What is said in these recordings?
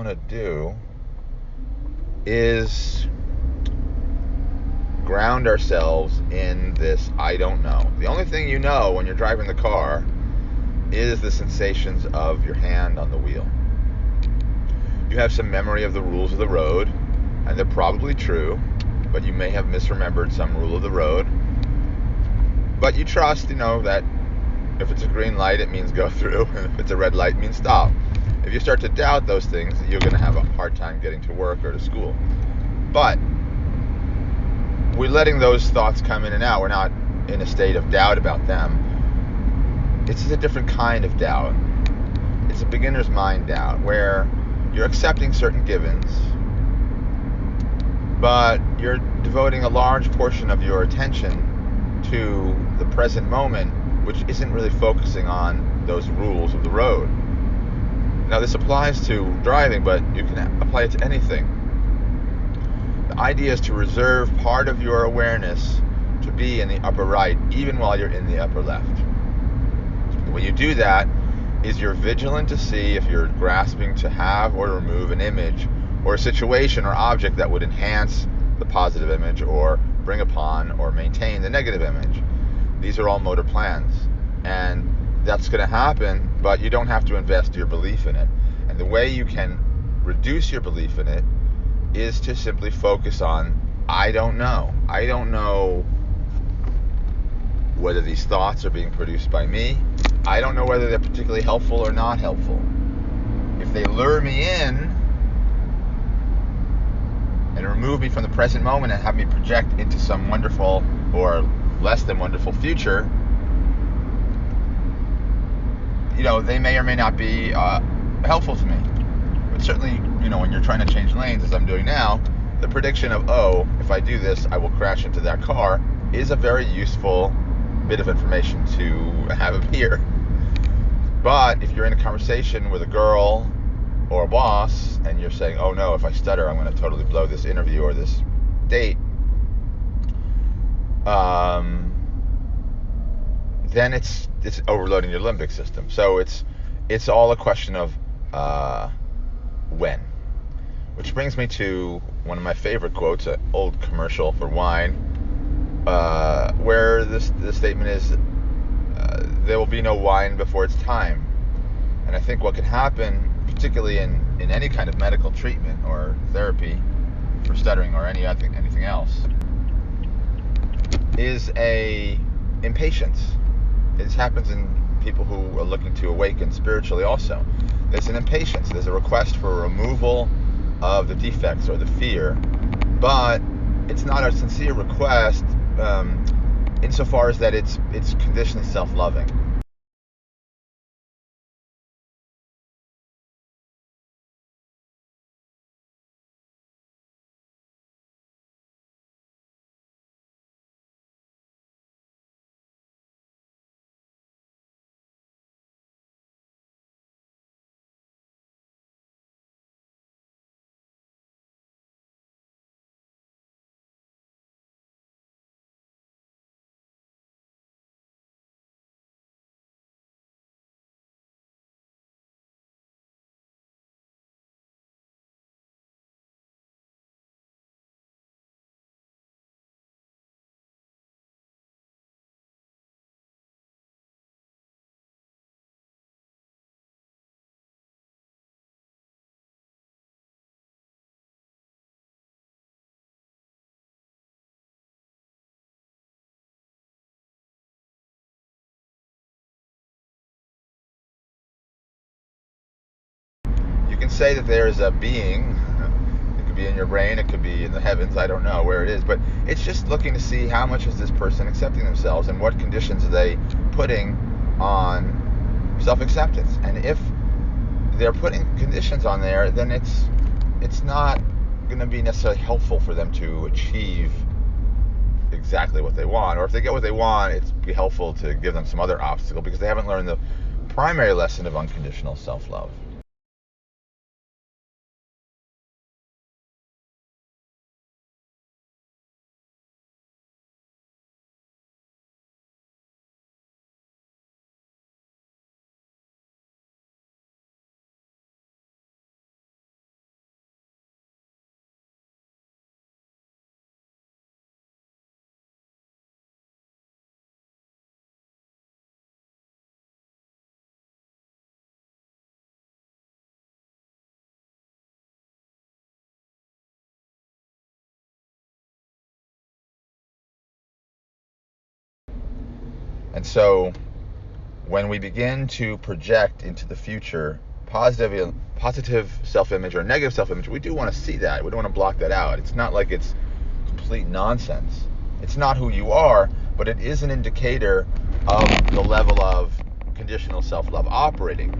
want to do is ground ourselves in this I don't know. The only thing you know when you're driving the car is the sensations of your hand on the wheel. You have some memory of the rules of the road, and they're probably true, but you may have misremembered some rule of the road. But you trust, that if it's a green light, it means go through, and if it's a red light, it means stop. If you start to doubt those things, you're going to have a hard time getting to work or to school. But we're letting those thoughts come in and out. We're not in a state of doubt about them. It's a different kind of doubt. It's a beginner's mind doubt, where you're accepting certain givens, but you're devoting a large portion of your attention to the present moment, which isn't really focusing on those rules of the road. Now, this applies to driving, but you can apply it to anything. The idea is to reserve part of your awareness to be in the upper right, even while you're in the upper left. The way you do that is you're vigilant to see if you're grasping to have or remove an image or a situation or object that would enhance the positive image or bring upon or maintain the negative image. These are all motor plans, and that's going to happen, but you don't have to invest your belief in it. And the way you can reduce your belief in it is to simply focus on I don't know. I don't know whether these thoughts are being produced by me. I don't know whether they're particularly helpful or not helpful. If they lure me in and remove me from the present moment and have me project into some wonderful or less than wonderful future, they may or may not be helpful to me. But certainly, when you're trying to change lanes, as I'm doing now, the prediction of, if I do this, I will crash into that car, is a very useful bit of information to have appear. But if you're in a conversation with a girl or a boss and you're saying, oh no, if I stutter, I'm going to totally blow this interview or this date, then it's overloading your limbic system. So it's all a question of when. Which brings me to one of my favorite quotes, an old commercial for wine, where the statement is, there will be no wine before it's time. And I think what can happen, particularly in any kind of medical treatment or therapy for stuttering or anything else, is a impatience. This happens in people who are looking to awaken spiritually also. There's an impatience. There's a request for removal of the defects or the fear, but it's not a sincere request insofar as that it's conditionally self-loving. You can say that there is a being. It could be in your brain, it could be in the heavens, I don't know where it is, but it's just looking to see how much is this person accepting themselves and what conditions are they putting on self-acceptance. And if they're putting conditions on there, then it's not going to be necessarily helpful for them to achieve exactly what they want. Or if they get what they want, it'd be helpful to give them some other obstacle because they haven't learned the primary lesson of unconditional self-love. And so when we begin to project into the future positive self-image or negative self-image, we do want to see that. We don't want to block that out. It's not like it's complete nonsense. It's not who you are, but it is an indicator of the level of conditional self-love operating.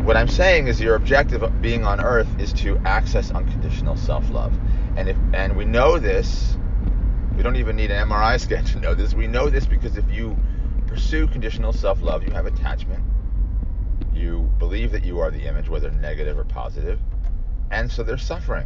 What I'm saying is your objective of being on earth is to access unconditional self-love. And we know this. We don't even need an MRI scan to know this. We know this because if you pursue conditional self-love, you have attachment. You believe that you are the image, whether negative or positive. And so there's suffering.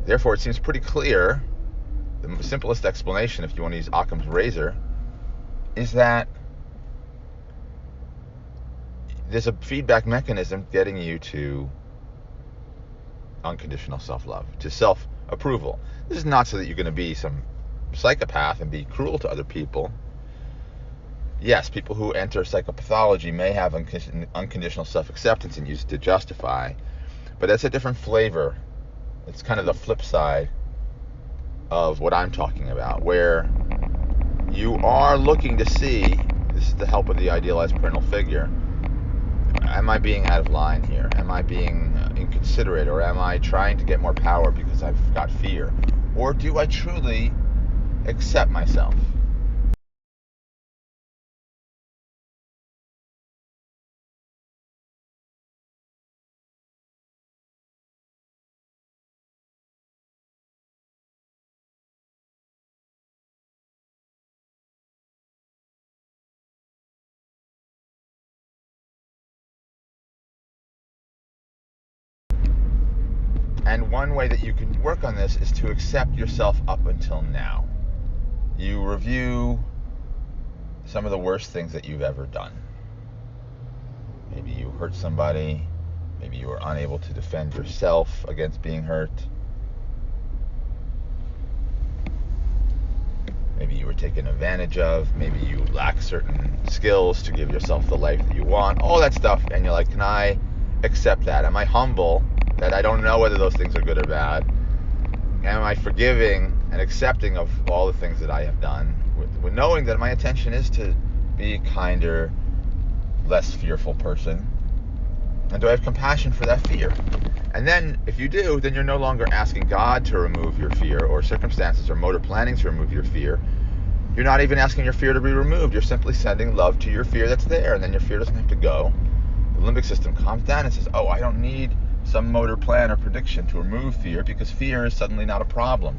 Therefore, it seems pretty clear, the simplest explanation, if you want to use Occam's razor, is that there's a feedback mechanism getting you to unconditional self-love, to self-approval. This is not so that you're going to be some psychopath and be cruel to other people. Yes, people who enter psychopathology may have unconditional self-acceptance and use it to justify, but that's a different flavor. It's kind of the flip side of what I'm talking about, where you are looking to see, this is the help of the idealized parental figure, am I being out of line here? Am I being inconsiderate? Or am I trying to get more power because I've got fear? Or do I truly accept myself? And one way that you can work on this is to accept yourself up until now. You review some of the worst things that you've ever done. Maybe you hurt somebody. Maybe you were unable to defend yourself against being hurt. Maybe you were taken advantage of. Maybe you lack certain skills to give yourself the life that you want. All that stuff. And you're like, can I accept that? Am I humble that I don't know whether those things are good or bad? Am I forgiving and accepting of all the things that I have done, with knowing that my intention is to be a kinder, less fearful person? And do I have compassion for that fear? And then, if you do, then you're no longer asking God to remove your fear, or circumstances or motor planning to remove your fear. You're not even asking your fear to be removed. You're simply sending love to your fear that's there, and then your fear doesn't have to go. The limbic system calms down and says, oh, I don't need some motor plan or prediction to remove fear, because fear is suddenly not a problem.